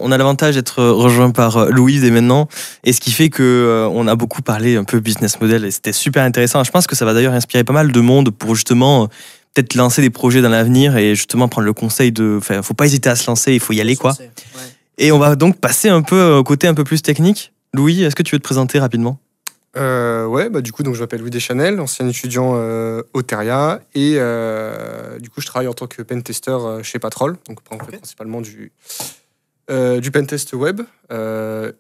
on a l'avantage d'être rejoint par Louise et maintenant, et ce qui fait que on a beaucoup parlé un peu business model et c'était super intéressant. Je pense que ça va d'ailleurs inspirer pas mal de monde pour justement peut-être lancer des projets dans l'avenir et justement prendre le conseil de, enfin, faut pas hésiter à se lancer, il faut y aller quoi. Ouais. Et on va donc passer un peu au côté un peu plus technique. Louis, est-ce que tu veux te présenter rapidement? Ouais, bah, du coup, donc, je m'appelle Louis Deschanel, ancien étudiant au Teria. Et du coup, je travaille en tant que pentester chez Patrol. Donc, on fait principalement du pentest web.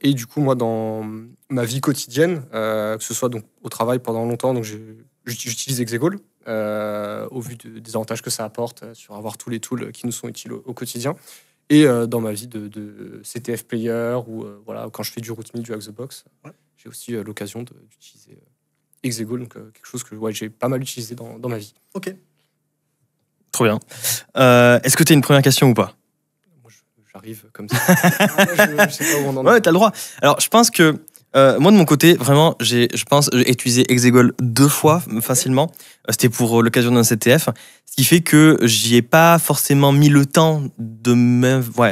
Et du coup, moi, dans ma vie quotidienne, que ce soit donc, au travail pendant longtemps, donc, j'utilise Exegol au vu des avantages que ça apporte sur avoir tous les tools qui nous sont utiles au quotidien. Et dans ma vie de CTF player ou voilà, quand je fais du RouteMe, du Hack the Box, j'ai aussi l'occasion d'utiliser Exegol, donc quelque chose que j'ai pas mal utilisé dans ma vie. Ok. Trop bien. Est-ce que tu as une première question ou pas? Moi, j'arrive comme ça. Je sais pas où on en est. Ouais, t'as le droit. Alors, je pense que moi, de mon côté, vraiment, j'ai utilisé Exegol 2 fois facilement. C'était pour l'occasion d'un CTF. Ce qui fait que j'y ai pas forcément mis le temps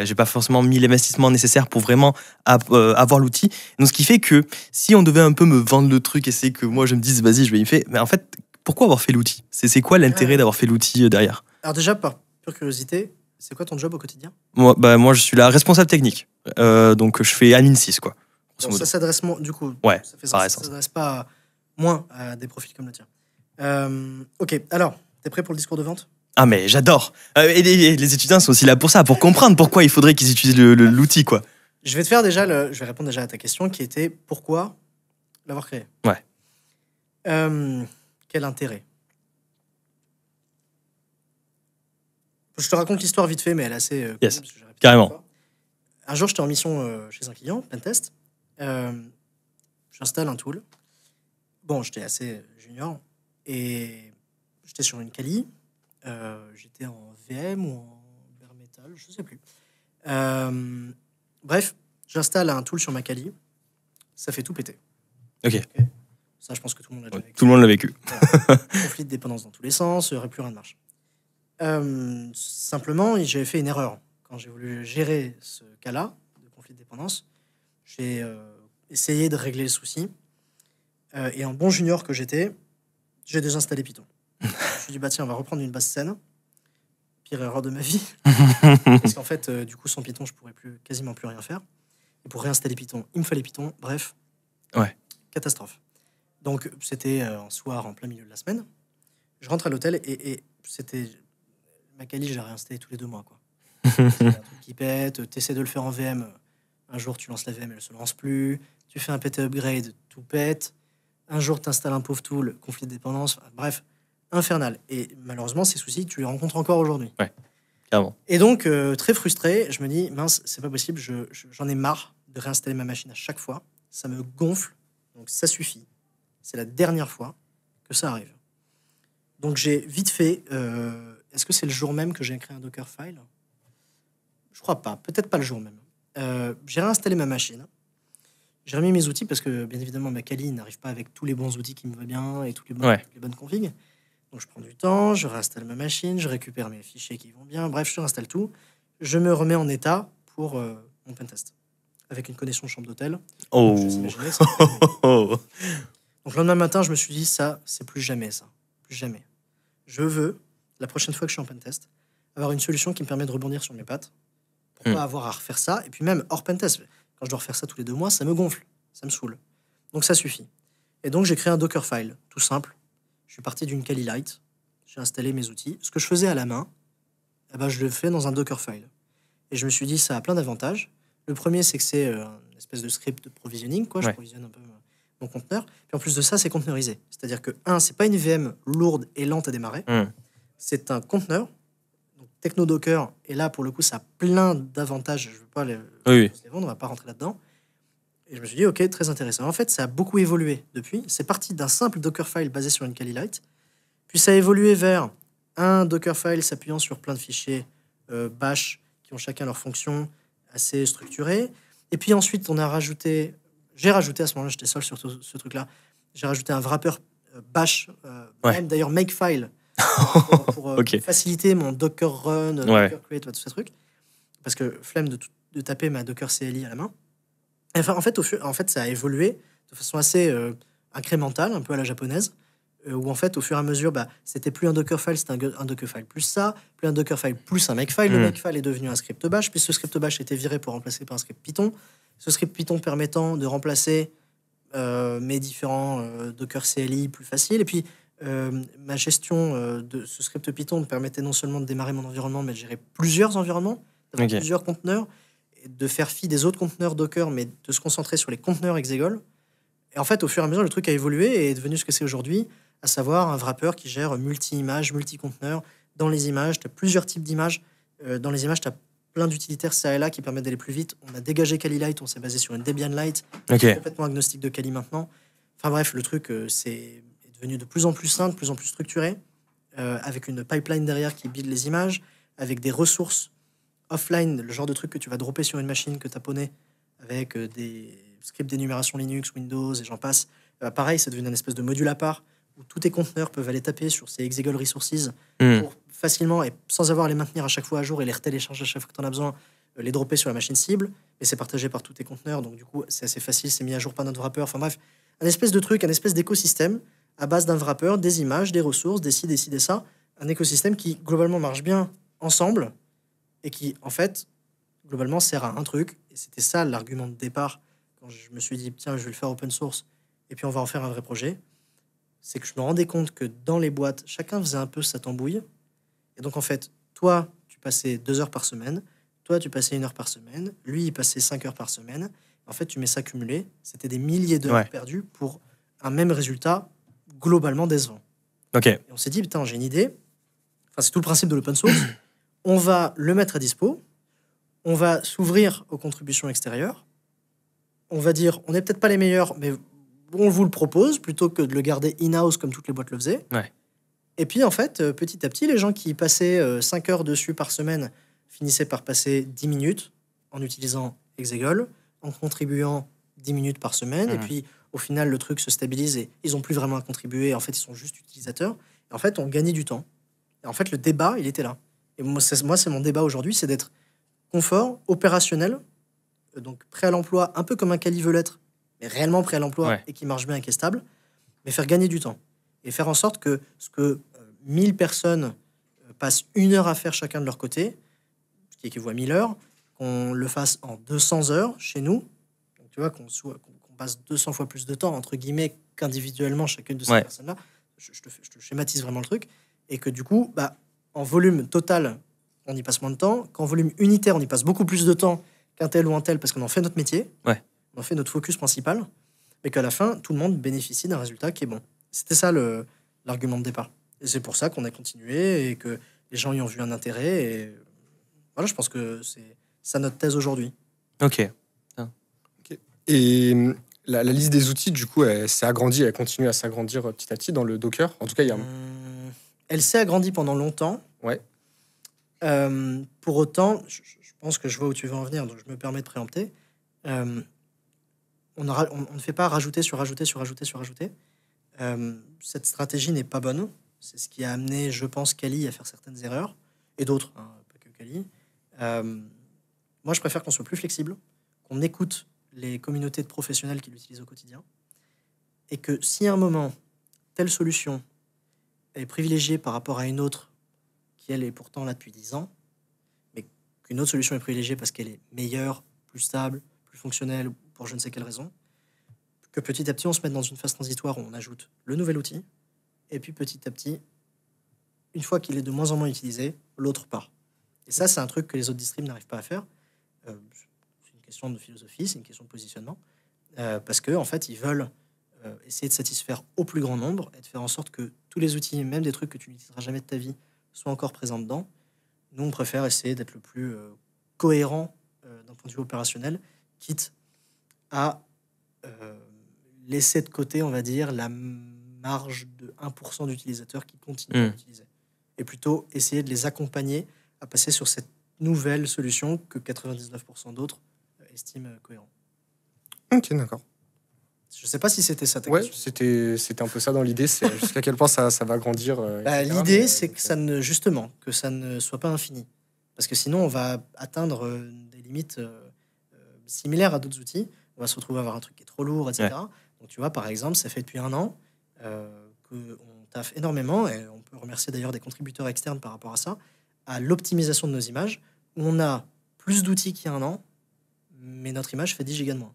j'ai pas forcément mis l'investissement nécessaire pour vraiment avoir l'outil. Donc, ce qui fait que si on devait un peu me vendre le truc et c'est que moi, je me dise, vas-y, je vais y faire. Mais en fait, pourquoi avoir fait l'outil? C'est quoi l'intérêt d'avoir fait l'outil derrière? Alors déjà, par pure curiosité, c'est quoi ton job au quotidien? Moi, je suis la responsable technique. Donc, je fais admin 6, quoi. Donc, ça s'adresse moins, du coup. Ouais, ça s'adresse pas moins à des profils comme le tien. Ok, alors, t'es prêt pour le discours de vente? Ah, mais j'adore. Et les étudiants sont aussi là pour ça, pour comprendre pourquoi il faudrait qu'ils utilisent l'outil, quoi. Je vais te faire déjà, je vais répondre déjà à ta question qui était pourquoi l'avoir créé. Ouais. Quel intérêt? Je te raconte l'histoire vite fait, mais elle est assez. Yes, carrément. Un jour, j'étais en mission chez un client, Pentest. J'installe un tool. Bon, j'étais assez junior et j'étais sur une Kali. J'étais en VM ou en bare metal, je sais plus. Bref, j'installe un tool sur ma Kali. Ça fait tout péter. Ok. Ça, je pense que tout le monde l'a déjà vécu. Tout le monde l'a vécu. Voilà. Conflit de dépendance dans tous les sens, il n'y aurait plus rien de marche. Simplement, j'avais fait une erreur. Quand j'ai voulu gérer ce cas-là, de conflit de dépendance, j'ai essayé de régler le souci. Et en bon junior que j'étais, j'ai désinstallé Python. Je me suis dit, bah tiens, on va reprendre une base saine. Pire erreur de ma vie. Parce qu'en fait, du coup, sans Python, je pourrais quasiment plus rien faire. Et pour réinstaller Python, il me fallait Python. Bref, catastrophe. Donc, c'était un soir en plein milieu de la semaine. Je rentre à l'hôtel et c'était... Ma Kali, je l'ai réinstallée tous les 2 mois, quoi. C'est un truc qui pète, t'essaies de le faire en VM. Un jour, tu lances la VM, elle se lance plus. Tu fais un PT upgrade, tout pète. Un jour, tu installes un pauvre tool, conflit de dépendance. Bref, infernal. Et malheureusement, ces soucis, tu les rencontres encore aujourd'hui. Ouais, clairement. Et donc, très frustré, je me dis, mince, c'est pas possible, j'en ai marre de réinstaller ma machine à chaque fois. Ça me gonfle, donc ça suffit. C'est la dernière fois que ça arrive. Donc, j'ai vite fait... est-ce que c'est le jour même que j'ai créé un Dockerfile? Je crois pas, peut-être pas le jour même. J'ai réinstallé ma machine. J'ai remis mes outils parce que, bien évidemment, ma Kali n'arrive pas avec tous les bons outils qui me vont bien et toutes les bonnes configs. Donc, je prends du temps, je réinstalle ma machine, je récupère mes fichiers qui vont bien. Bref, je réinstalle tout. Je me remets en état pour mon pentest. Avec une connexion chambre d'hôtel. Oh. Je s'imaginer, ça donc, le lendemain matin, je me suis dit, ça, c'est plus jamais ça. Plus jamais. Je veux, la prochaine fois que je suis en pentest, avoir une solution qui me permet de rebondir sur mes pattes pour pas avoir à refaire ça. Et puis même hors pentest, quand je dois refaire ça tous les 2 mois, ça me gonfle, ça me saoule. Donc ça suffit. Et donc j'ai créé un Dockerfile, tout simple. Je suis parti d'une Kali Lite, j'ai installé mes outils. Ce que je faisais à la main, je le fais dans un Dockerfile. Et je me suis dit, ça a plein d'avantages. Le premier, c'est que c'est une espèce de script de provisioning, quoi. Je provisionne un peu mon conteneur. Puis en plus de ça, c'est conteneurisé. C'est-à-dire que, c'est pas une VM lourde et lente à démarrer. C'est un conteneur, donc Techno-Docker. Et là, pour le coup, ça a plein d'avantages. Je veux pas les vendre, on va pas rentrer là-dedans. Et je me suis dit, ok, très intéressant. En fait, ça a beaucoup évolué depuis. C'est parti d'un simple Dockerfile basé sur une Kali Lite. Puis ça a évolué vers un Dockerfile s'appuyant sur plein de fichiers bash qui ont chacun leur fonction assez structurée. Et puis ensuite, j'ai rajouté à ce moment-là, j'étais seul sur ce truc-là, j'ai rajouté un wrapper bash, même d'ailleurs Makefile, pour faciliter mon Docker run, Docker create, tout ces trucs. Parce que flemme de de taper ma Docker CLI à la main. Enfin, en fait, ça a évolué de façon assez incrémentale, un peu à la japonaise, où en fait, au fur et à mesure, c'était plus un Dockerfile, c'était un Dockerfile plus ça, plus un Dockerfile plus un Makefile. Le Makefile est devenu un script bash, puis ce script bash a été viré pour remplacer par un script Python. Ce script Python permettant de remplacer mes différents Docker CLI plus faciles. Et puis, ma gestion de ce script Python me permettait non seulement de démarrer mon environnement, mais de gérer plusieurs environnements, d'avoir plusieurs conteneurs, et de faire fi des autres conteneurs Docker, mais de se concentrer sur les conteneurs Exegol. Et en fait, au fur et à mesure, le truc a évolué et est devenu ce que c'est aujourd'hui, à savoir un wrapper qui gère multi-images, multi-conteneurs. Dans les images, tu as plusieurs types d'images. Dans les images, tu as plein d'utilitaires ça et là qui permettent d'aller plus vite. On a dégagé Kali Lite, on s'est basé sur une Debian Lite, complètement agnostique de Kali maintenant. Enfin bref, le truc est devenu de plus en plus simple, de plus en plus structuré, avec une pipeline derrière qui build les images, avec des ressources offline, le genre de truc que tu vas dropper sur une machine que tu as poney, avec des scripts d'énumération Linux, Windows et j'en passe. Pareil, c'est devenu une espèce de module à part où tous tes conteneurs peuvent aller taper sur ces Exegol resources pour facilement et sans avoir à les maintenir à chaque fois à jour et les retélécharger à chaque fois que tu en as besoin, les dropper sur la machine cible. Mais c'est partagé par tous tes conteneurs, donc du coup, c'est assez facile, c'est mis à jour par notre wrapper. Enfin bref, un espèce de truc, un espèce d'écosystème à base d'un wrapper, des images, des ressources, des ci, des ça. Un écosystème qui, globalement, marche bien ensemble et qui, en fait, globalement, sert à un truc. Et c'était ça l'argument de départ quand je me suis dit, tiens, je vais le faire open source et puis on va en faire un vrai projet. C'est que je me rendais compte que dans les boîtes, chacun faisait un peu sa tambouille. Et donc, en fait, toi, tu passais 2 heures par semaine. Toi, tu passais 1 heure par semaine. Lui, il passait 5 heures par semaine. En fait, tu mets ça cumulé. C'était des milliers d'heures perdues pour un même résultat globalement décevant. Et on s'est dit, putain, j'ai une idée. Enfin, c'est tout le principe de l'open source. On va le mettre à dispo. On va s'ouvrir aux contributions extérieures. On va dire, on n'est peut-être pas les meilleurs, mais on vous le propose plutôt que de le garder in-house comme toutes les boîtes le faisaient. Et puis, en fait, petit à petit, les gens qui passaient 5 heures dessus par semaine finissaient par passer 10 minutes en utilisant Exegol, en contribuant 10 minutes par semaine. Et puis, au final, le truc se stabilise et ils n'ont plus vraiment à contribuer. En fait, ils sont juste utilisateurs. Et en fait, on gagnait du temps. Et en fait, le débat, il était là. Et moi, c'est mon débat aujourd'hui, c'est d'être confort, opérationnel, donc prêt à l'emploi, un peu comme un Kali veut l'être, mais réellement prêt à l'emploi et qui marche bien et qui est stable, mais faire gagner du temps. Et faire en sorte que ce que 1000 personnes passent 1 heure à faire chacun de leur côté, ce qui équivaut à 1000 heures, qu'on le fasse en 200 heures chez nous. Donc, tu vois, qu'on passe 200 fois plus de temps, entre guillemets, qu'individuellement chacune de ces personnes-là. Je te schématise vraiment le truc. Et que du coup, en volume total, on y passe moins de temps. Qu'en volume unitaire, on y passe beaucoup plus de temps qu'un tel ou un tel parce qu'on en fait notre métier. On en fait notre focus principal. Et qu'à la fin, tout le monde bénéficie d'un résultat qui est bon. C'était ça l'argument de départ. Et c'est pour ça qu'on a continué et que les gens y ont vu un intérêt. Et voilà, je pense que c'est ça notre thèse aujourd'hui. Et la liste des outils, du coup, elle s'est agrandie, elle continue à s'agrandir petit à petit dans le Docker. En tout cas, il y a... Elle s'est agrandie pendant longtemps. Pour autant, je pense que je vois où tu veux en venir, donc je me permets de préempter. On ne fait pas rajouter sur rajouter sur rajouter sur rajouter. Cette stratégie n'est pas bonne. C'est ce qui a amené, je pense, Kali à faire certaines erreurs, et d'autres, pas que Kali. Moi, je préfère qu'on soit plus flexible, qu'on écoute les communautés de professionnels qui l'utilisent au quotidien, et que si à un moment, telle solution est privilégiée par rapport à une autre, qui elle est pourtant là depuis 10 ans, mais qu'une autre solution est privilégiée parce qu'elle est meilleure, plus stable, plus fonctionnelle, pour je ne sais quelle raison, que petit à petit, on se mette dans une phase transitoire où on ajoute le nouvel outil, et puis petit à petit, une fois qu'il est de moins en moins utilisé, l'autre part. Et ça, c'est un truc que les autres distribs n'arrivent pas à faire. C'est une question de philosophie, c'est une question de positionnement, parce que en fait, ils veulent essayer de satisfaire au plus grand nombre et de faire en sorte que tous les outils, même des trucs que tu n'utiliseras jamais de ta vie, soient encore présents dedans. Nous, on préfère essayer d'être le plus cohérent d'un point de vue opérationnel, quitte à laisser de côté, on va dire, la marge de 1% d'utilisateurs qui continuent à l'utiliser. Et plutôt essayer de les accompagner à passer sur cette nouvelle solution que 99% d'autres estiment cohérente. Ok, d'accord. Je ne sais pas si c'était ça ta question. C'était un peu ça dans l'idée, c'est jusqu'à quel point ça va grandir. L'idée, c'est que ça ne soit pas infini. Parce que sinon, on va atteindre des limites similaire à d'autres outils. On va se retrouver à avoir un truc qui est trop lourd, etc. Donc, tu vois, par exemple, ça fait depuis 1 an qu'on taffe énormément, et on peut remercier d'ailleurs des contributeurs externes par rapport à ça, à l'optimisation de nos images, où on a plus d'outils qu'il y a 1 an, mais notre image fait 10 gigas de moins.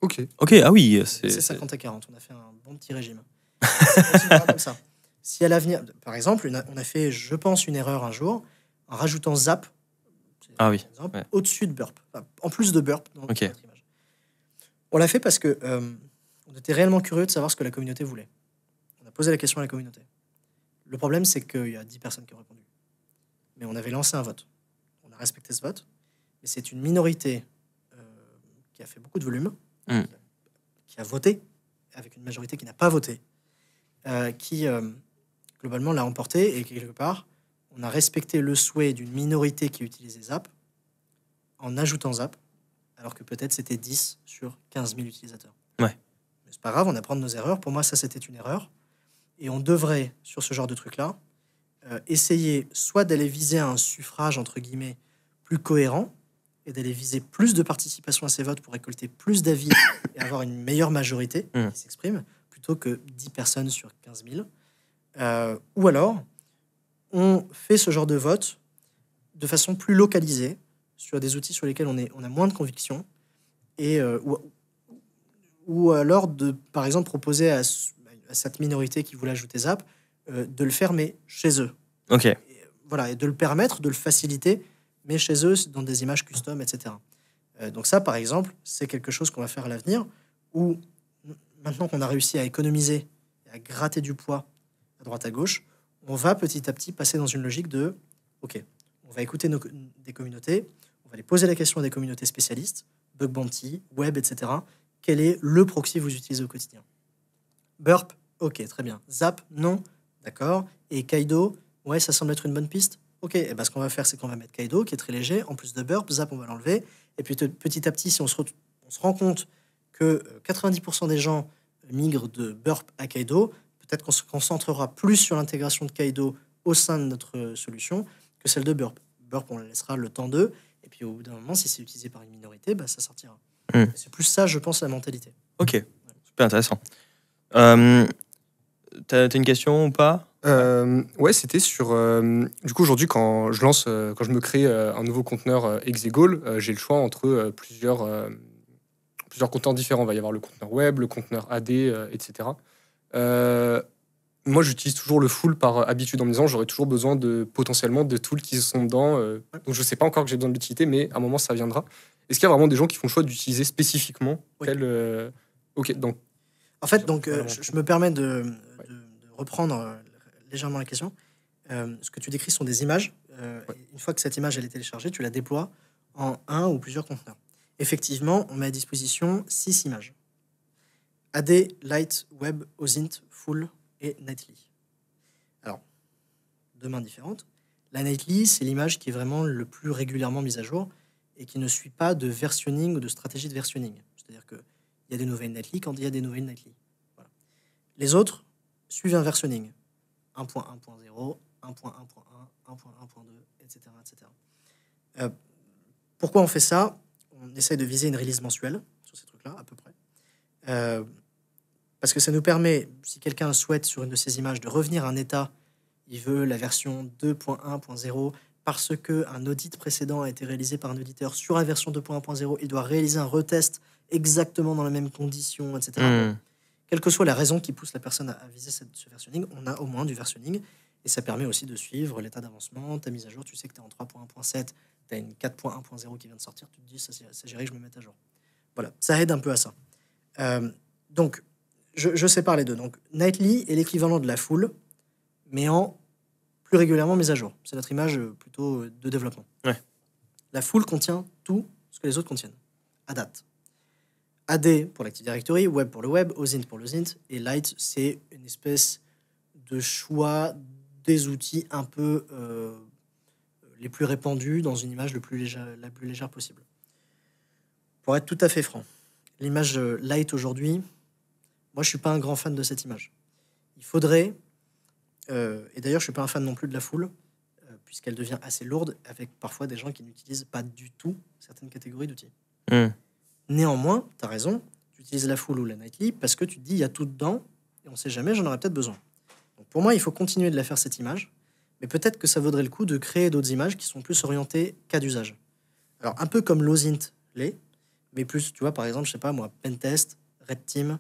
Ok. Ok, ah oui, C'est c'est 50 à 40. On a fait un bon petit régime. Ça continuera comme ça. Si à l'avenir, par exemple, on a fait, je pense, une erreur un jour en rajoutant Zap, Ah oui, par exemple, ouais. au-dessus de Burp, enfin, en plus de Burp dans Ok. notre image. On l'a fait parce que on était réellement curieux de savoir ce que la communauté voulait. On a posé la question à la communauté. Le problème, c'est qu'il y a 10 personnes qui ont répondu. Mais on avait lancé un vote. On a respecté ce vote. Mais c'est une minorité qui a fait beaucoup de volume, Mm. qui a voté, avec une majorité qui n'a pas voté, qui globalement l'a emporté. Et quelque part, on a respecté le souhait d'une minorité qui utilisait Zap en ajoutant Zap, alors que peut-être c'était 10 sur 15 000 utilisateurs. Ouais. Mais c'est pas grave, on apprend de nos erreurs. Pour moi, ça, c'était une erreur. Et on devrait, sur ce genre de truc-là, essayer soit d'aller viser un suffrage, entre guillemets, plus cohérent, et d'aller viser plus de participation à ces votes pour récolter plus d'avis et avoir une meilleure majorité Mm. qui s'exprime, plutôt que 10 personnes sur 15 000. Ou alors, on fait ce genre de vote de façon plus localisée, sur des outils sur lesquels on a moins de conviction, et, ou alors de, par exemple, proposer à cette minorité qui voulait ajouter Zap de le faire, mais chez eux. Ok. Et, voilà, et de le permettre, de le faciliter, mais chez eux, dans des images custom, etc. Donc ça, par exemple, c'est quelque chose qu'on va faire à l'avenir, où maintenant qu'on a réussi à économiser et à gratter du poids à droite à gauche, on va petit à petit passer dans une logique de OK, on va écouter des communautés, on va aller poser la question à des communautés spécialistes, bug bounty, web, etc. Quel est le proxy que vous utilisez au quotidien? Burp, ok, très bien. Zap, non, d'accord. Et Kaido, ouais, ça semble être une bonne piste. Ok, et ben, ce qu'on va faire, c'est qu'on va mettre Kaido, qui est très léger, en plus de Burp. Zap, on va l'enlever. Et puis petit à petit, si on se rend compte que 90% des gens migrent de Burp à Kaido, peut-être qu'on se concentrera plus sur l'intégration de Kaido au sein de notre solution que celle de Burp. Burp, on la laissera le temps d'eux. Et puis au bout d'un moment, si c'est utilisé par une minorité, bah, ça sortira. Mm. C'est plus ça, je pense, la mentalité. Ok, super intéressant. T'as une question ou pas? Ouais, c'était sur. Du coup, aujourd'hui, quand je me crée un nouveau conteneur Exegol, j'ai le choix entre plusieurs conteneurs différents. Il va y avoir le conteneur web, le conteneur AD, etc. Moi, j'utilise toujours le full par habitude en me disant j'aurai toujours besoin potentiellement de tools qui sont dedans. Donc, je sais pas encore que j'ai besoin de l'utilité, mais à un moment, ça viendra. Est-ce qu'il y a vraiment des gens qui font le choix d'utiliser spécifiquement Oui. Ok, donc. En fait, donc, Voilà. je me permets de reprendre légèrement la question. Ce que tu décris sont des images. Une fois que cette image elle est téléchargée, tu la déploies en un ou plusieurs conteneurs. Effectivement, on met à disposition 6 images. AD, Light, Web, OSINT, Full et Nightly. Alors, 2 mains différentes. La Nightly, c'est l'image qui est vraiment le plus régulièrement mise à jour et qui ne suit pas de versionning ou de stratégie de versionning. C'est-à-dire qu'il y a des nouvelles Nightly quand il y a des nouvelles Nightly. Voilà. Les autres suivent un versionning. 1.1.0, 1.1.1, 1.1.2, etc. etc. Pourquoi on fait ça? On essaie de viser une release mensuelle sur ces trucs-là, à peu près. Parce que ça nous permet, si quelqu'un souhaite sur une de ces images de revenir à un état, il veut la version 2.1.0 parce qu'un audit précédent a été réalisé par un auditeur sur la version 2.1.0, il doit réaliser un retest exactement dans les mêmes conditions, etc. Mm. Quelle que soit la raison qui pousse la personne à viser ce versionning, on a au moins du versionning. Et ça permet aussi de suivre l'état d'avancement, ta mise à jour. Tu sais que tu es en 3.1.7, tu as une 4.1.0 qui vient de sortir, tu te dis, ça s'agirait que je me mette à jour. Voilà, ça aide un peu à ça. Donc, je sépare les deux. Donc, Nightly est l'équivalent de la full, mais en plus régulièrement mise à jour. C'est notre image plutôt de développement. Ouais. La full contient tout ce que les autres contiennent, à date. AD pour l'Active Directory, Web pour le Web, OSINT pour l'OSINT, et Light, c'est une espèce de choix des outils un peu les plus répandus dans une image la plus légère possible. Pour être tout à fait franc, l'image Light aujourd'hui, moi je suis pas un grand fan de cette image. Il faudrait, et d'ailleurs je suis pas un fan non plus de la full, puisqu'elle devient assez lourde, avec parfois des gens qui n'utilisent pas du tout certaines catégories d'outils. Mm. Néanmoins, tu as raison, tu utilises la full ou la nightly parce que tu te dis, il y a tout dedans, et on sait jamais, j'en aurais peut-être besoin. Donc pour moi, il faut continuer de la faire, cette image, mais peut-être que ça vaudrait le coup de créer d'autres images qui sont plus orientées cas d'usage. Alors, un peu comme l'OSINT l'est, mais plus, tu vois, par exemple, je sais pas moi, Pentest, Red Team,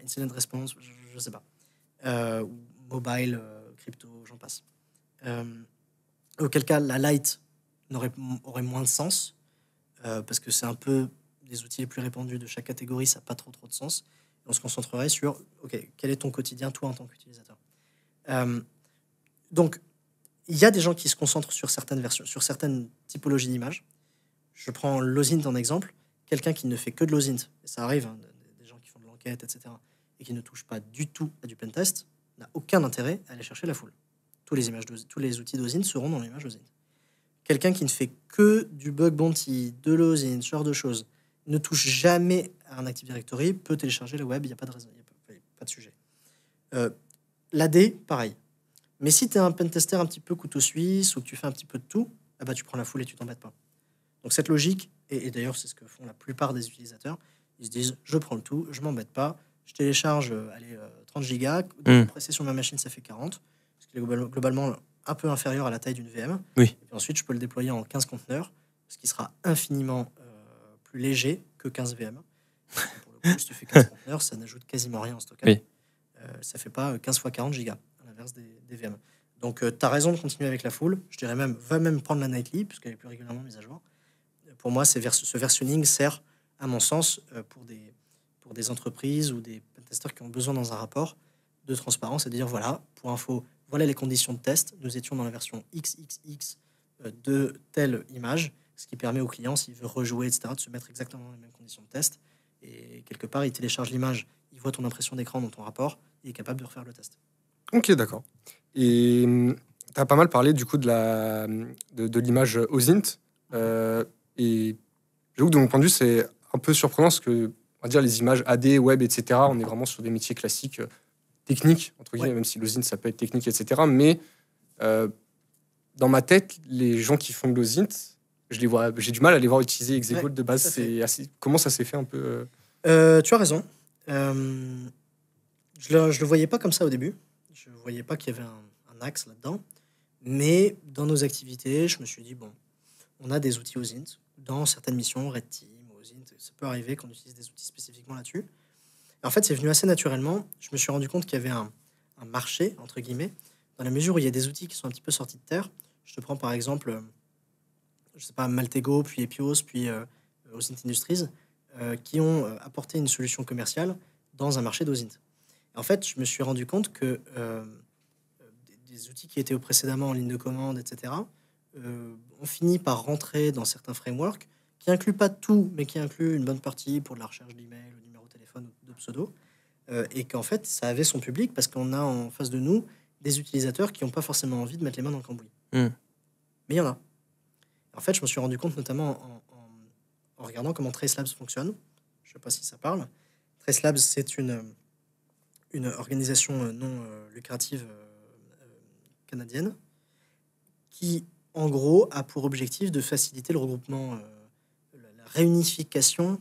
Incident Response, je sais pas, ou Mobile, Crypto, j'en passe. Auquel cas, la Light aurait moins de sens, parce que c'est un peu des outils les plus répandus de chaque catégorie, ça n'a pas trop de sens. Et on se concentrerait sur, ok, quel est ton quotidien, toi, en tant qu'utilisateur. Donc, il y a des gens qui se concentrent sur certaines versions, sur certaines typologies d'images. Je prends l'OSINT en exemple. Quelqu'un qui ne fait que de l'OSINT, et ça arrive, hein, des gens qui font de l'enquête, etc., et qui ne touchent pas du tout à du pentest, n'a aucun intérêt à aller chercher la full. Tous les outils d'OSINT seront dans l'image OSINT. Quelqu'un qui ne fait que du bug bounty, de l'OSINT, ce genre de choses, ne touche jamais à un Active Directory, peut télécharger le web, il n'y a pas de raison, il n'y a pas de sujet. L'AD, pareil. Mais si tu es un pentester un petit peu couteau suisse ou que tu fais un petit peu de tout, ah bah, tu prends la full et tu t'embêtes pas. Donc cette logique, et d'ailleurs c'est ce que font la plupart des utilisateurs, ils se disent je prends le tout, je m'embête pas, je télécharge 30 gigas, presser sur ma machine ça fait 40, ce qui est globalement un peu inférieur à la taille d'une VM. Oui. Et puis ensuite je peux le déployer en 15 conteneurs, ce qui sera infiniment plus léger que 15 VM. Pour le coup, si tu fais 15 conteneurs, ça n'ajoute quasiment rien en stockage. Oui. Ça fait pas 15 fois 40 gigas, à l'inverse des VM. Donc tu as raison de continuer avec la full, je dirais même, va même prendre la nightly, puisqu'elle est plus régulièrement mise à jour. Pour moi, ce versionning sert, à mon sens, pour des entreprises ou des testeurs qui ont besoin dans un rapport de transparence et de dire voilà, pour info, voilà les conditions de test. Nous étions dans la version XXX de telle image, ce qui permet au client, s'il veut rejouer, etc., de se mettre exactement dans les mêmes conditions de test. Et quelque part, il télécharge l'image, il voit ton impression d'écran dans ton rapport, il est capable de refaire le test. Ok, d'accord. Et tu as pas mal parlé du coup de l'image OSINT. Et j'avoue que de mon point de vue, c'est un peu surprenant parce que, on va dire, les images AD, web, etc., on est vraiment sur des métiers classiques, techniques, entre guillemets, même si l'OSINT, ça peut être technique, etc. Mais dans ma tête, les gens qui font de l'OSINT, j'ai du mal à les voir utiliser Exegol de base. Comment ça s'est fait un peu Tu as raison. Je le voyais pas comme ça au début. Je voyais pas qu'il y avait un axe là-dedans. Mais dans nos activités, je me suis dit, bon, on a des outils OSINT dans certaines missions, Red Team, OSINT, ça peut arriver qu'on utilise des outils spécifiquement là-dessus. Et en fait, c'est venu assez naturellement. Je me suis rendu compte qu'il y avait un marché, entre guillemets, dans la mesure où il y a des outils qui sont un petit peu sortis de terre. Je te prends par exemple, je sais pas, Maltego, puis Epios, puis OSINT Industries, qui ont apporté une solution commerciale dans un marché d'OSINT. Et en fait, je me suis rendu compte que des outils qui étaient précédemment en ligne de commande, etc., on finit par rentrer dans certains frameworks qui incluent pas tout, mais qui incluent une bonne partie pour de la recherche d'email, le numéro de téléphone ou de pseudo, et qu'en fait, ça avait son public parce qu'on a en face de nous des utilisateurs qui n'ont pas forcément envie de mettre les mains dans le cambouis. Mais il y en a. En fait, je me suis rendu compte notamment en regardant comment TraceLabs fonctionne. Je ne sais pas si ça parle. TraceLabs, c'est une organisation non lucrative canadienne qui, en gros, a pour objectif de faciliter le regroupement, la réunification,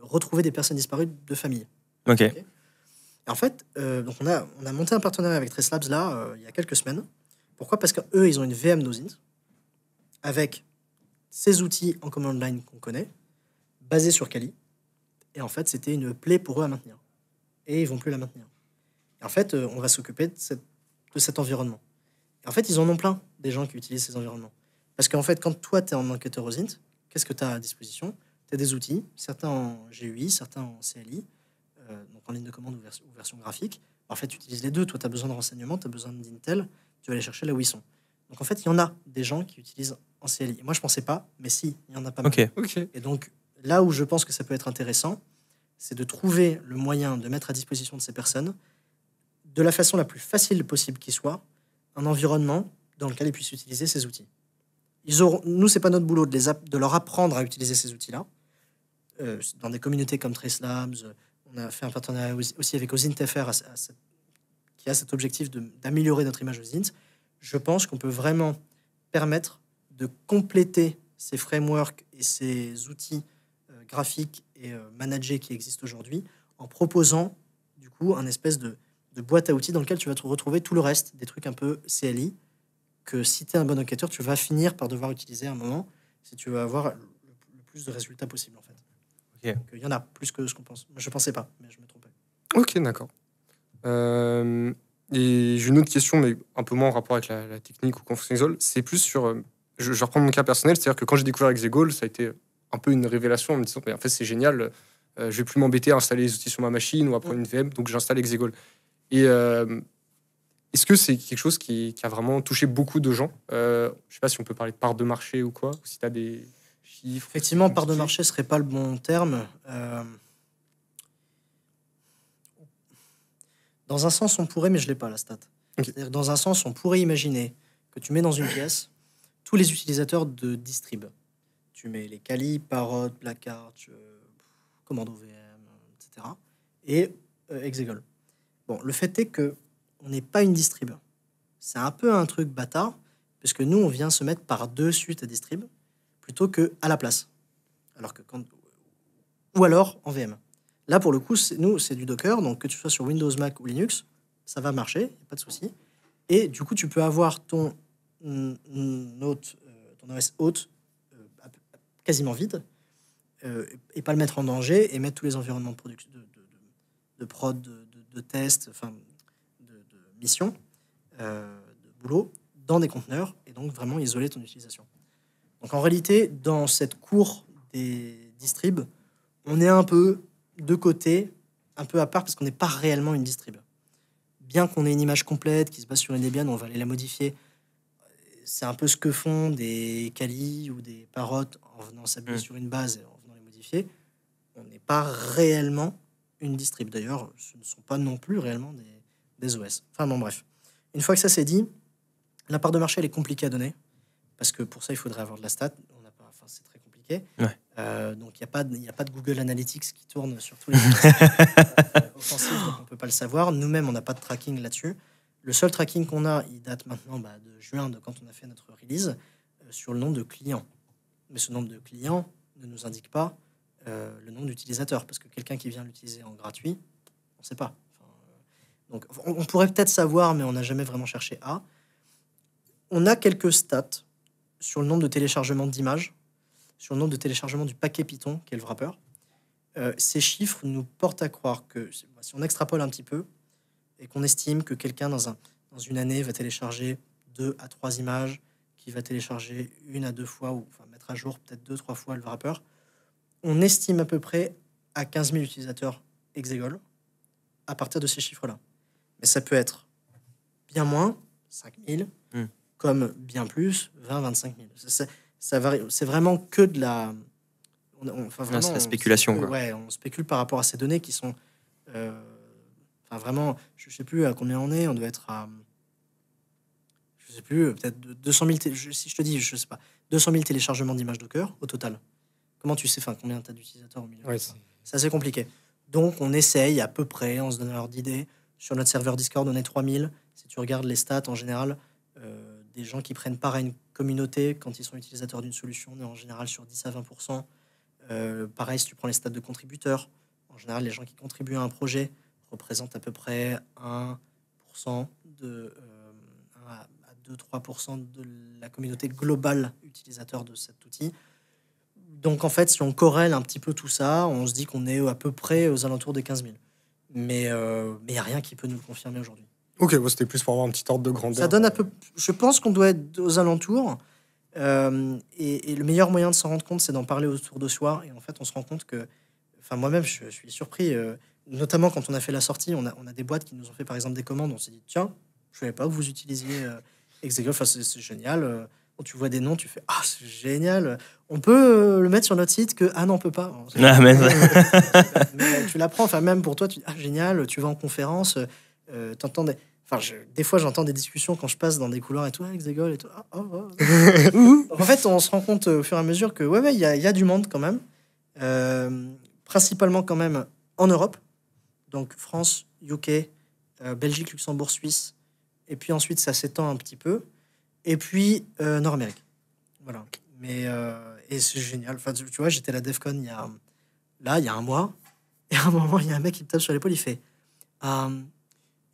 retrouver des personnes disparues de famille. Ok. Et en fait, donc on a monté un partenariat avec TraceLabs là, il y a quelques semaines. Pourquoi ? Parce qu'eux, ils ont une VM d'OSINT avec ces outils en command line qu'on connaît, basés sur Kali. Et en fait, c'était une plaie pour eux à maintenir. Et ils vont plus la maintenir. Et en fait, on va s'occuper de cet environnement. Et en fait, ils en ont plein, des gens qui utilisent ces environnements. Parce qu'en fait, quand toi, tu es en enquêteur OSINT, qu'est-ce que tu as à disposition ? Tu as des outils, certains en GUI, certains en CLI, donc en ligne de commande ou version graphique. En fait, tu utilises les deux. Toi, tu as besoin de renseignements, tu as besoin d'Intel, tu vas aller chercher là où ils sont. Donc en fait, il y en a des gens qui utilisent en CLI. Et moi, je pensais pas, mais si, il y en a pas mal. Ok. Et donc, là où je pense que ça peut être intéressant, c'est de trouver le moyen de mettre à disposition de ces personnes, de la façon la plus facile possible qui soit, un environnement dans lequel ils puissent utiliser ces outils. Nous, c'est pas notre boulot de leur apprendre à utiliser ces outils-là. Dans des communautés comme TraceLabs, on a fait un partenariat aussi avec OSINT-FR qui a cet objectif d'améliorer notre image OSINT. Je pense qu'on peut vraiment permettre de compléter ces frameworks et ces outils graphiques et managés qui existent aujourd'hui, en proposant du coup un espèce de boîte à outils dans lequel tu vas te retrouver tout le reste, des trucs un peu CLI, que si tu es un bon enquêteur, tu vas finir par devoir utiliser à un moment, si tu veux avoir le plus de résultats possible en fait. Ok. Donc, il y en a plus que ce qu'on pense. Je pensais pas, mais je me trompais. Ok, d'accord. Et j'ai une autre question, mais un peu moins en rapport avec la technique ou Confluent Exegol. C'est plus sur. Je reprends mon cas personnel, c'est-à-dire que quand j'ai découvert Exegol, ça a été un peu une révélation en me disant, mais en fait, c'est génial, je vais plus m'embêter à installer les outils sur ma machine ou à prendre une VM, donc j'installe Exegol. Et est-ce que c'est quelque chose qui a vraiment touché beaucoup de gens? Je sais pas si on peut parler de part de marché ou quoi, ou si tu as des chiffres. Effectivement, part de marché serait pas le bon terme. Dans un sens, on pourrait, mais je l'ai pas la stat. Ok. C'est-à-dire que dans un sens, on pourrait imaginer que tu mets dans une pièce tous les utilisateurs de Distrib. Tu mets les Kali, Parrot, Blackart, Commando VM, etc. Et Exegol. Bon, le fait est que on n'est pas une Distrib. C'est un peu un truc bâtard, parce que nous, on vient se mettre par-dessus ta Distrib plutôt que à la place. Alors que ou alors en VM. Là, pour le coup, nous, c'est du Docker, donc que tu sois sur Windows, Mac ou Linux, ça va marcher, y a pas de souci. Et du coup, tu peux avoir ton OS hôte quasiment vide et pas le mettre en danger et mettre tous les environnements de production, de prod, de test, enfin, de mission, de boulot dans des conteneurs et donc vraiment isoler ton utilisation. Donc en réalité, dans cette cour des distribs, on est un peu de côté, un peu à part parce qu'on n'est pas réellement une distrib. Bien qu'on ait une image complète qui se base sur une Debian, on va aller la modifier. C'est un peu ce que font des Kali ou des Parrot en venant s'appuyer sur une base et en venant les modifier. On n'est pas réellement une distrib. D'ailleurs, ce ne sont pas non plus réellement des OS. Enfin bon, bref. Une fois que ça c'est dit, la part de marché elle est compliquée à donner parce que pour ça il faudrait avoir de la stat. On n'a pas, enfin c'est très compliqué. Ouais. Donc il n'y a pas de Google Analytics qui tourne sur tous les offensifs, donc on ne peut pas le savoir. Nous-mêmes, on n'a pas de tracking là-dessus. Le seul tracking qu'on a, il date maintenant de juin, de quand on a fait notre release, sur le nombre de clients. Mais ce nombre de clients ne nous indique pas le nombre d'utilisateurs, parce que quelqu'un qui vient l'utiliser en gratuit, on ne sait pas. Enfin, donc on pourrait peut-être savoir, mais on n'a jamais vraiment cherché à. On a quelques stats sur le nombre de téléchargements d'images, sur le nombre de téléchargements du paquet Python, qui est le wrapper. Ces chiffres nous portent à croire que, si on extrapole un petit peu, et qu'on estime que quelqu'un dans une année va télécharger 2 à 3 images, qui va télécharger 1 à 2 fois, ou enfin, mettre à jour peut-être 2-3 fois le wrapper, on estime à peu près à 15 000 utilisateurs Exegol à partir de ces chiffres-là. Mais ça peut être bien moins, 5 000, comme bien plus, 20-25 000. Ça varie. C'est vraiment que de la... Vraiment, c'est la spéculation. On spécule par rapport à ces données qui sont... vraiment, je ne sais plus à combien on est. On doit être à... Je ne sais plus, peut-être 200 000... si je te dis, je ne sais pas, 200 000 téléchargements d'images Docker au total. Comment tu sais combien tu as d'utilisateurs au milieu? C'est assez compliqué. Donc, on essaye à peu près, on se donne un ordre d'idée. Sur notre serveur Discord, on est 3000. Si tu regardes les stats, en général, des gens qui prennent part à une communauté, quand ils sont utilisateurs d'une solution, on est en général sur 10 à 20%. Pareil, si tu prends les stats de contributeurs, en général, les gens qui contribuent à un projet représentent à peu près 1% à 2-3% de la communauté globale utilisateur de cet outil. Donc, en fait, si on corrèle un petit peu tout ça, on se dit qu'on est à peu près aux alentours des 15 000. Mais il n'y a rien qui peut nous le confirmer aujourd'hui. Ok, c'était plus pour avoir un petit ordre de grandeur. Ça donne un peu... Je pense qu'on doit être aux alentours. Et le meilleur moyen de s'en rendre compte, c'est d'en parler autour de soi. Et en fait, on se rend compte que... Enfin, moi-même, je suis surpris. Notamment quand on a fait la sortie, on a des boîtes qui nous ont fait, par exemple, des commandes. On s'est dit, tiens, je ne savais pas que vous utilisiez Exegol. Enfin, c'est génial. Quand tu vois des noms, tu fais, ah, c'est génial. On peut le mettre sur notre site que, ah non, on peut pas. Mais tu l'apprends. Enfin, même pour toi, tu dis, ah, génial. Tu vas en conférence, t'entends des... Enfin, des fois, j'entends des discussions quand je passe dans des couloirs et tout, Exegol et tout. Donc, en fait, on se rend compte au fur et à mesure que, il y a du monde quand même. Principalement quand même en Europe. Donc, France, UK, Belgique, Luxembourg, Suisse. Et puis ensuite, ça s'étend un petit peu. Et puis, Nord-Amérique. Voilà. Mais, et c'est génial. Enfin, tu vois, j'étais à la DEF CON il y a là, il y a un mois, et à un moment, il y a un mec qui me tape sur l'épaule, il fait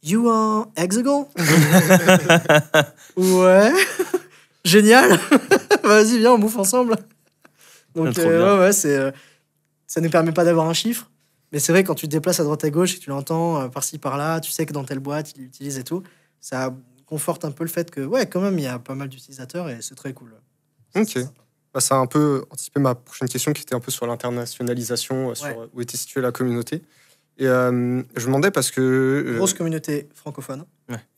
You are Exegol? Ouais. Génial. Vas-y, viens, on bouffe ensemble. Donc, Trop bien. ouais, ça ne nous permet pas d'avoir un chiffre. Mais c'est vrai, quand tu te déplaces à droite à gauche et que tu l'entends par-ci, par-là, tu sais que dans telle boîte, il l'utilise et tout, ça conforte un peu le fait que, ouais, quand même, il y a pas mal d'utilisateurs et c'est très cool. Ok. C'est sympa. Bah, ça a un peu anticipé ma prochaine question qui était un peu sur l'internationalisation, sur Ouais. où était située la communauté. Et je me demandais parce que. Grosse communauté francophone.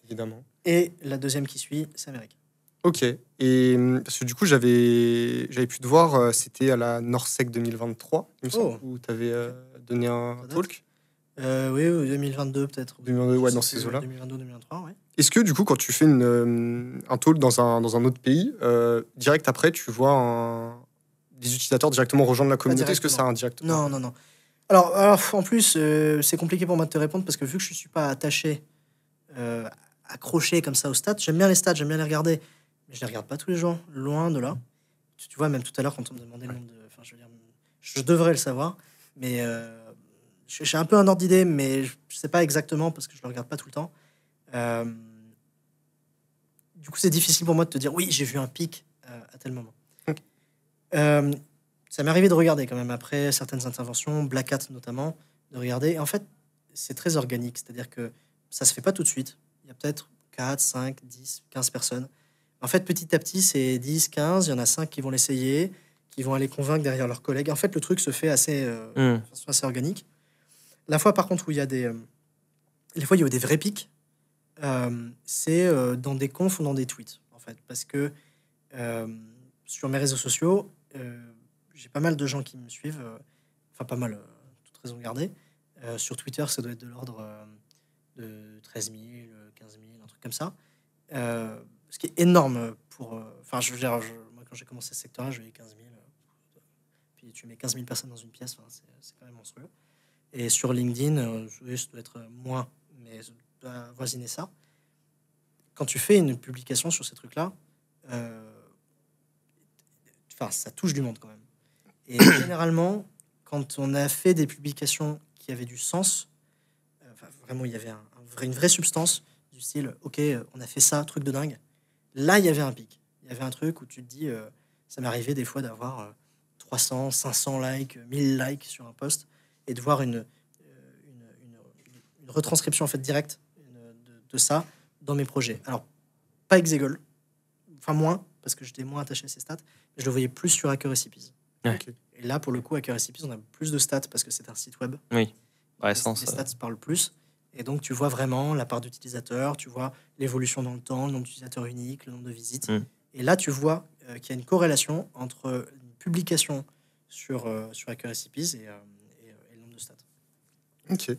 Évidemment. Et la deuxième qui suit, c'est Amérique. Ok. Et parce que du coup, j'avais pu te voir, c'était à la Norsec 2023, il me semble, où tu avais donné un Ça date. talk. Oui, 2022 peut-être. 2022, ouais, Je dans sais ces plus, eaux-là. 2022, 2023, ouais. Est-ce que du coup, quand tu fais un talk dans un autre pays, direct après, tu vois des utilisateurs directement rejoindre la communauté? Est-ce que c'est un direct? Non, non, non. Alors, en plus, c'est compliqué pour moi de te répondre parce que vu que je ne suis pas attaché, accroché comme ça aux stats, j'aime bien les stats, j'aime bien les regarder, mais je les regarde pas tous les jours, loin de là. Tu vois, même tout à l'heure, quand on me demandait le nombre de. Enfin, je veux dire, je devrais le savoir, mais j'ai un peu un ordre d'idée, mais je sais pas exactement parce que je le regarde pas tout le temps. Du coup, c'est difficile pour moi de te dire oui, j'ai vu un pic à tel moment. Ok. Ça m'est arrivé de regarder quand même après certaines interventions, Black Hat notamment, de regarder. Et en fait, c'est très organique, c'est-à-dire que ça se fait pas tout de suite. Il y a peut-être 4, 5, 10, 15 personnes. En fait, petit à petit, c'est 10, 15, il y en a 5 qui vont l'essayer, qui vont aller convaincre derrière leurs collègues. En fait, le truc se fait de façon assez organique. La fois, par contre, où il y a les fois, il y a eu des vrais pics, c'est dans des confs ou dans des tweets, en fait. Parce que sur mes réseaux sociaux, j'ai pas mal de gens qui me suivent, enfin pas mal, toute raison gardée. Sur Twitter, ça doit être de l'ordre de 13 000, 15 000, un truc comme ça. Ce qui est énorme pour... Enfin, je veux dire, moi, quand j'ai commencé ce secteur-là, je voyais 15 000. Puis tu mets 15 000 personnes dans une pièce, c'est quand même monstrueux. Et sur LinkedIn, oui, ça doit être moins, mais ça doit avoisiner ça. Quand tu fais une publication sur ces trucs-là, ça touche du monde quand même. Et généralement, quand on a fait des publications qui avaient du sens, vraiment, il y avait une vraie substance du style, ok, on a fait ça, truc de dingue. Là, il y avait un pic. Il y avait un truc où tu te dis, ça m'est arrivé des fois d'avoir 300, 500 likes, 1000 likes sur un post et de voir une retranscription en fait directe de ça dans mes projets. Alors, pas Exegol, enfin moins, parce que j'étais moins attaché à ces stats, mais je le voyais plus sur Hacker Recipes. Ouais. Okay. Et là, pour le coup, Hacker Recipes, on a plus de stats parce que c'est un site web. Oui, par essence. Les stats parlent plus. Et donc, tu vois vraiment la part d'utilisateurs, tu vois l'évolution dans le temps, le nombre d'utilisateurs uniques, le nombre de visites. Et là, tu vois qu'il y a une corrélation entre une publication sur Hacker Recipes et le nombre de stats. Ok,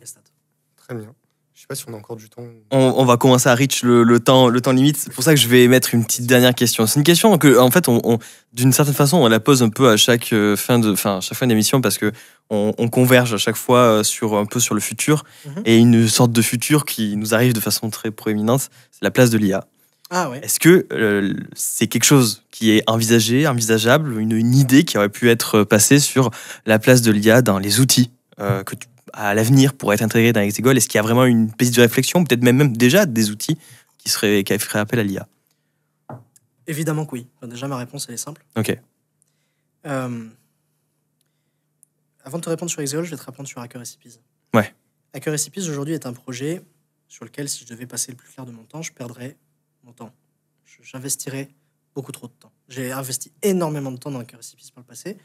très bien. Je sais pas si on a encore du temps. On va commencer à reach le temps limite. C'est pour ça que je vais mettre une petite dernière question. C'est une question que, en fait, d'une certaine façon, on la pose un peu à chaque fin d'émission parce que on converge à chaque fois un peu sur le futur et une sorte de futur qui nous arrive de façon très proéminente, c'est la place de l'IA. Ah ouais. Est-ce que c'est quelque chose qui est envisageable, une idée qui aurait pu être passée sur la place de l'IA dans les outils que à l'avenir pour être intégré dans Exegol? Est-ce qu'il y a vraiment une piste de réflexion, peut-être même déjà des outils qui feraient appel à l'IA? Évidemment que oui. Déjà, ma réponse, elle est simple. Ok. Avant de te répondre sur Exegol, je vais te répondre sur Hacker Recipes. Ouais. Hacker Recipes, aujourd'hui, est un projet sur lequel, si je devais passer le plus clair de mon temps, je perdrais mon temps. J'investirais beaucoup trop de temps. J'ai investi énormément de temps dans Hacker Recipes par le passé.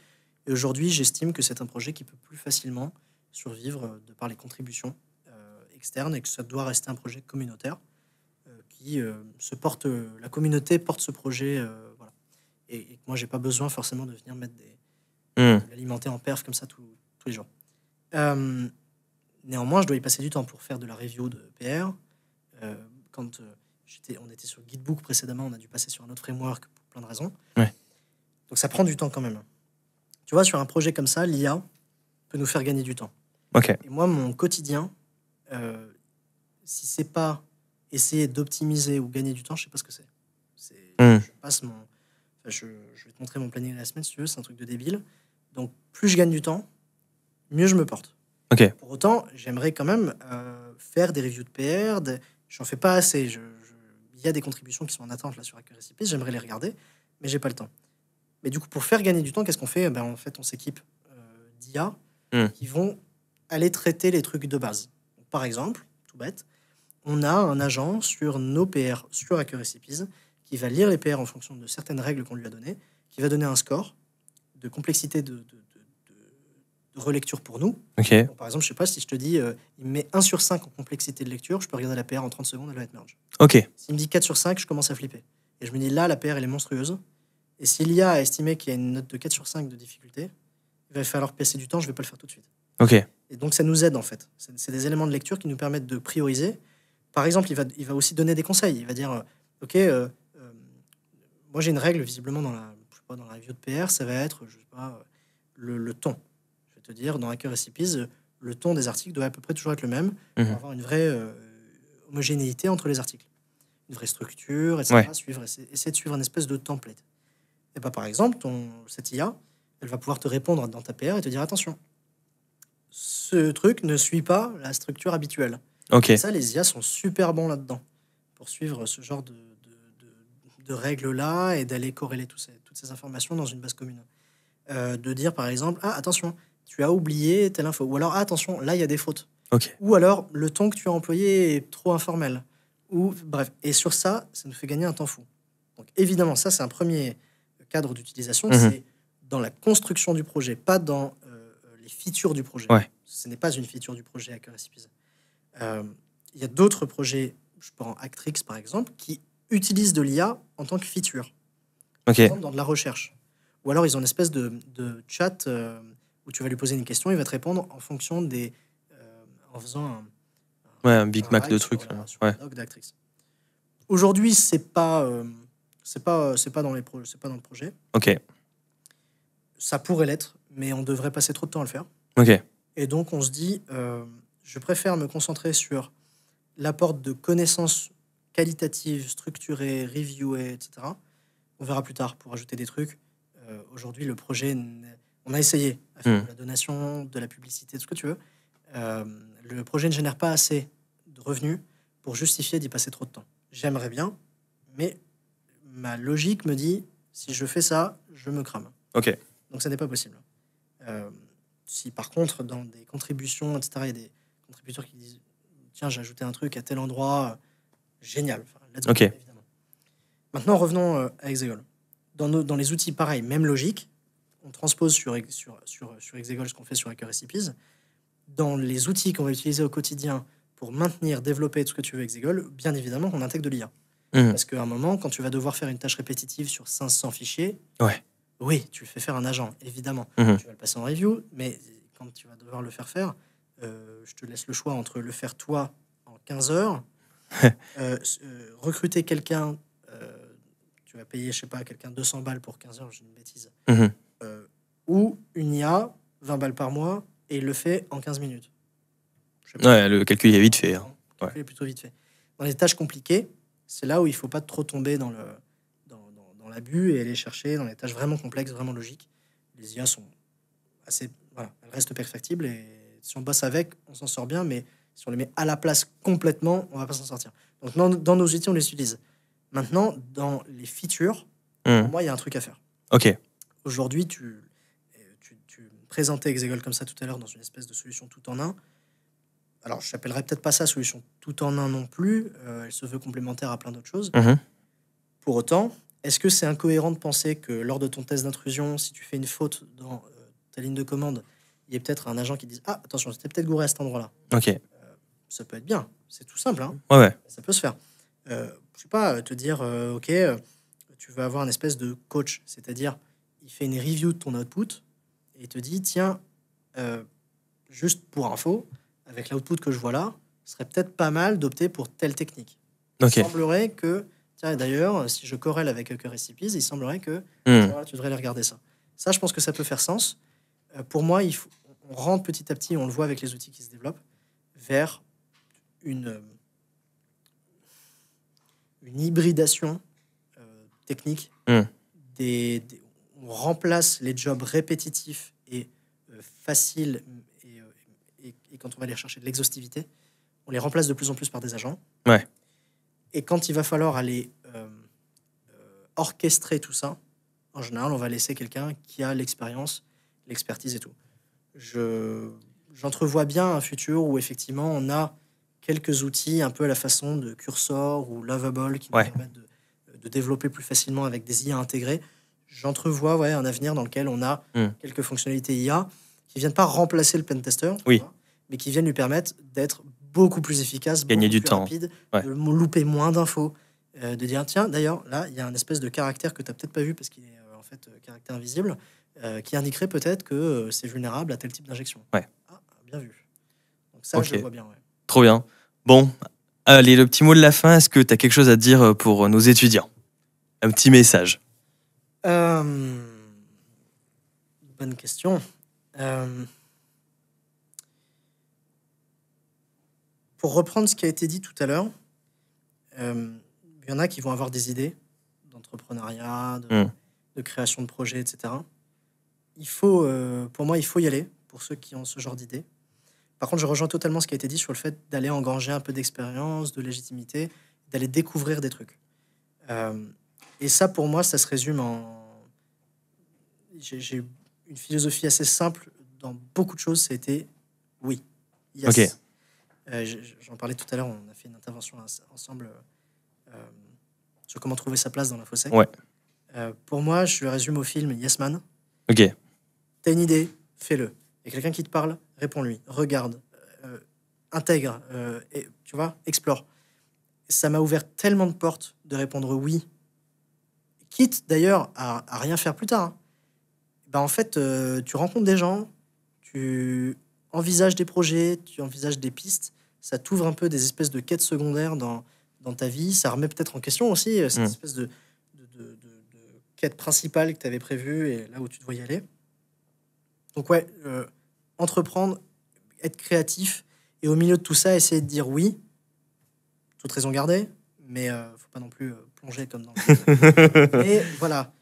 Et aujourd'hui, j'estime que c'est un projet qui peut plus facilement survivre de par les contributions externes et que ça doit rester un projet communautaire qui se porte. La communauté porte ce projet, voilà. Et que moi, j'ai pas besoin forcément de venir mettre de l'alimenter en perf comme ça tous les jours. Néanmoins, je dois y passer du temps pour faire de la review de PR. Quand on était sur Gitbook précédemment, on a dû passer sur un autre framework pour plein de raisons. Ouais. Donc ça prend du temps quand même. Tu vois, sur un projet comme ça, l'IA peut nous faire gagner du temps. Okay. Et moi, mon quotidien, si c'est pas essayer d'optimiser ou gagner du temps, je sais pas ce que c'est. Je passe je vais te montrer mon planning de la semaine si tu veux, c'est un truc de débile. Donc plus je gagne du temps, mieux je me porte. Ok. Pour autant, j'aimerais quand même faire des reviews de PR. J'en fais pas assez. Il y a des contributions qui sont en attente là sur Accuracy Piece. J'aimerais les regarder, mais j'ai pas le temps. Mais du coup, pour faire gagner du temps, qu'est-ce qu'on fait? En fait, on s'équipe d'IA qui vont aller traiter les trucs de base. Donc, par exemple, tout bête, on a un agent sur nos PR sur Accuracy Piece qui va lire les PR en fonction de certaines règles qu'on lui a données, qui va donner un score de complexité de relecture pour nous. Ok. Donc, par exemple, je sais pas, si je te dis il me met 1 sur 5 en complexité de lecture, je peux regarder la PR en 30 secondes, elle va être merge. Ok. S'il me dit 4 sur 5, je commence à flipper. Et je me dis là, la PR, elle est monstrueuse. Et si l'IA a estimé qu'il y a une note de 4 sur 5 de difficulté, il va falloir passer du temps, je vais pas le faire tout de suite. Ok. Et donc, ça nous aide en fait. C'est des éléments de lecture qui nous permettent de prioriser. Par exemple, il va aussi donner des conseils. Il va dire ok, moi j'ai une règle visiblement dans dans la review de PR, ça va être je sais pas, le ton. Je vais te dire, dans Accuracy Piece, le ton des articles doit à peu près toujours être le même pour avoir une vraie homogénéité entre les articles. Une vraie structure, etc. Essayer de suivre une espèce de template. Et bah, par exemple, cette IA, elle va pouvoir te répondre dans ta PR et te dire attention, ce truc ne suit pas la structure habituelle. Ok. Et ça, les IA sont super bons là-dedans pour suivre ce genre de règles-là et d'aller corréler toutes ces informations dans une base commune. De dire par exemple, ah attention, tu as oublié telle info. Ou alors, ah, attention, là il y a des fautes. Ok. Ou alors, le ton que tu as employé est trop informel. Ou bref. Et sur ça, ça nous fait gagner un temps fou. Donc évidemment, ça c'est un premier cadre d'utilisation. C'est dans la construction du projet, pas dans les features du projet. Ouais. Ce n'est pas une feature du projet Accuracy Piece. Il y a d'autres projets, je prends Actrix par exemple, qui utilisent de l'IA en tant que feature. Ok. Par exemple, dans de la recherche. Ou alors ils ont une espèce de chat où tu vas lui poser une question, il va te répondre en fonction des... en faisant un Big Mac de sur trucs. sur la doc d'Actrix. Aujourd'hui, c'est pas dans le projet. Ok. Ça pourrait l'être, mais on devrait passer trop de temps à le faire. Ok. Et donc on se dit, je préfère me concentrer sur l'apport de connaissances qualitatives, structurées, reviewées, etc. On verra plus tard pour ajouter des trucs. Aujourd'hui, le projet, on a essayé à faire de la donation, de la publicité, tout ce que tu veux. Le projet ne génère pas assez de revenus pour justifier d'y passer trop de temps. J'aimerais bien, mais ma logique me dit, si je fais ça, je me crame. Ok. Donc ça n'est pas possible. Si par contre, dans des contributions, etc., il y a des contributeurs qui disent, tiens, j'ai ajouté un truc à tel endroit, génial. Enfin, let's go, évidemment. Maintenant, revenons à Exegol. Dans les outils, pareil, même logique, on transpose sur Exegol ce qu'on fait sur Accuracy Piece. Dans les outils qu'on va utiliser au quotidien pour maintenir, développer tout ce que tu veux Exegol, bien évidemment qu'on intègre de l'IA. Parce qu'à un moment, quand tu vas devoir faire une tâche répétitive sur 500 fichiers, oui, tu le fais faire un agent, évidemment. Tu vas le passer en review, mais quand tu vas devoir le faire, je te laisse le choix entre le faire toi en 15 heures, recruter quelqu'un, tu vas payer, je sais pas, quelqu'un 200 balles pour 15 heures, j'ai une bêtise, ou une IA, 20 balles par mois, et il le fait en 15 minutes. Le calcul est vite fait. Le calcul est plutôt vite fait. Dans les tâches compliquées, c'est là où il faut pas trop tomber dans l'abus et aller chercher dans les tâches vraiment complexes, vraiment logiques. Les IA sont assez... Voilà, elles restent perfectibles et si on bosse avec, on s'en sort bien, mais si on les met à la place complètement, on va pas s'en sortir. Donc dans nos outils, on les utilise. Maintenant, dans les features, pour moi, il y a un truc à faire. Ok. Aujourd'hui, tu présentais Exegol comme ça tout à l'heure dans une espèce de solution tout en un. Alors, je n'appellerais peut-être pas ça solution tout en un non plus. Elle se veut complémentaire à plein d'autres choses. Pour autant, est-ce que c'est incohérent de penser que lors de ton test d'intrusion, si tu fais une faute dans ta ligne de commande, il y a peut-être un agent qui dit « Ah, attention, c'était peut-être gouré à cet endroit-là. » Ok. Ça peut être bien. C'est tout simple. Hein. Ouais. Ça peut se faire. Je sais pas, te dire « Ok, tu veux avoir une espèce de coach. » C'est-à-dire, il fait une review de ton output et il te dit « Tiens, juste pour info, avec l'output que je vois là, ce serait peut-être pas mal d'opter pour telle technique. » Il semblerait que... Tiens, d'ailleurs, si je corrèle avec Accuracy Piece, il semblerait que tu devrais aller regarder ça. Ça, je pense que ça peut faire sens. Pour moi, on rentre petit à petit, on le voit avec les outils qui se développent, vers une hybridation technique. On remplace les jobs répétitifs et faciles et et quand on va aller chercher de l'exhaustivité, on les remplace de plus en plus par des agents. Ouais. Et quand il va falloir aller orchestrer tout ça, en général, on va laisser quelqu'un qui a l'expérience, l'expertise et tout. J'entrevois bien un futur où effectivement on a quelques outils un peu à la façon de Cursor ou Lovable qui nous permettent de développer plus facilement avec des IA intégrées. J'entrevois un avenir dans lequel on a quelques fonctionnalités IA qui ne viennent pas remplacer le pentester, mais qui viennent lui permettre d'être beaucoup plus efficace, gagner beaucoup du plus temps, rapide, de louper moins d'infos, de dire tiens, d'ailleurs, là, il y a un espèce de caractère que tu n'as peut-être pas vu parce qu'il est en fait caractère invisible, qui indiquerait peut-être que c'est vulnérable à tel type d'injection. Ouais. Ah, bien vu. Donc ça, je le vois bien. Ouais. Trop bien. Bon, allez, le petit mot de la fin, est-ce que tu as quelque chose à dire pour nos étudiants? Un petit message. Bonne question. Pour reprendre ce qui a été dit tout à l'heure, il y en a qui vont avoir des idées d'entrepreneuriat, de création de projets, etc. Pour moi, il faut y aller, pour ceux qui ont ce genre d'idées. Par contre, je rejoins totalement ce qui a été dit sur le fait d'aller engranger un peu d'expérience, de légitimité, d'aller découvrir des trucs. Et ça, pour moi, ça se résume en... J'ai une philosophie assez simple dans beaucoup de choses, c'était oui. Yes. Ok. J'en parlais tout à l'heure, on a fait une intervention ensemble sur comment trouver sa place dans l'infosec. Ouais. Pour moi, je le résume au film Yes Man. Ok. T'as une idée, fais-le. Il y a quelqu'un qui te parle, réponds-lui. Regarde, intègre, et, tu vois, explore. Ça m'a ouvert tellement de portes de répondre oui, quitte d'ailleurs à rien faire plus tard. En fait, tu rencontres des gens, tu envisages des projets, tu envisages des pistes, ça t'ouvre un peu des espèces de quêtes secondaires dans ta vie, ça remet peut-être en question aussi cette espèce de quête principale que tu avais prévue et là où tu devais y aller. Donc entreprendre, être créatif et au milieu de tout ça, essayer de dire oui, toute raison gardée, mais faut pas non plus plonger comme dans le... Mais voilà,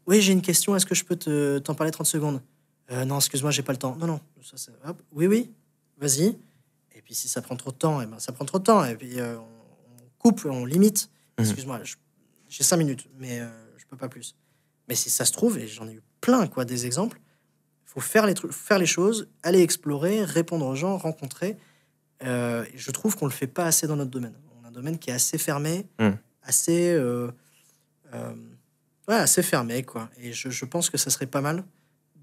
oui, j'ai une question, est-ce que je peux t'en parler 30 secondes? Non, excuse-moi, j'ai pas le temps. Non, ça, hop, oui, vas-y. Et puis si ça prend trop de temps, ça prend trop de temps. Et puis on coupe, on limite. Excuse-moi, j'ai 5 minutes, mais je peux pas plus. Mais si ça se trouve, et j'en ai eu plein, des exemples, il faut faire les choses, aller explorer, répondre aux gens, rencontrer. Je trouve qu'on le fait pas assez dans notre domaine. On a un domaine qui est assez fermé, assez fermé, quoi. Et je pense que ça serait pas mal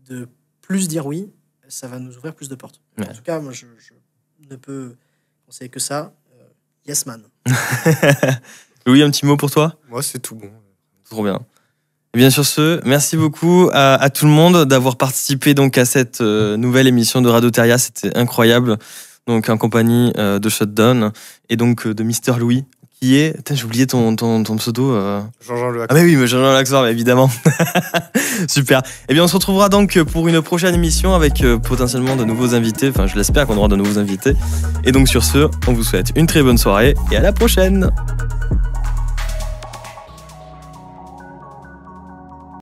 de plus dire oui, ça va nous ouvrir plus de portes. Ouais. En tout cas, moi, je ne peux conseiller que ça. Yes man. Louis, un petit mot pour toi? Moi, c'est tout bon. Trop bien. Et bien sur ce, merci beaucoup à tout le monde d'avoir participé donc à cette nouvelle émission de Radoteria. C'était incroyable. Donc en compagnie de Shutdown et donc de Mister Louis. Qui est... Putain, j'ai oublié ton pseudo. Jean-Jean Le Haxor. Ah mais oui, mais Jean-Jean Le Haxor, évidemment. Super. Et bien, on se retrouvera donc pour une prochaine émission avec potentiellement de nouveaux invités. Enfin, je l'espère qu'on aura de nouveaux invités. Et donc, sur ce, on vous souhaite une très bonne soirée et à la prochaine.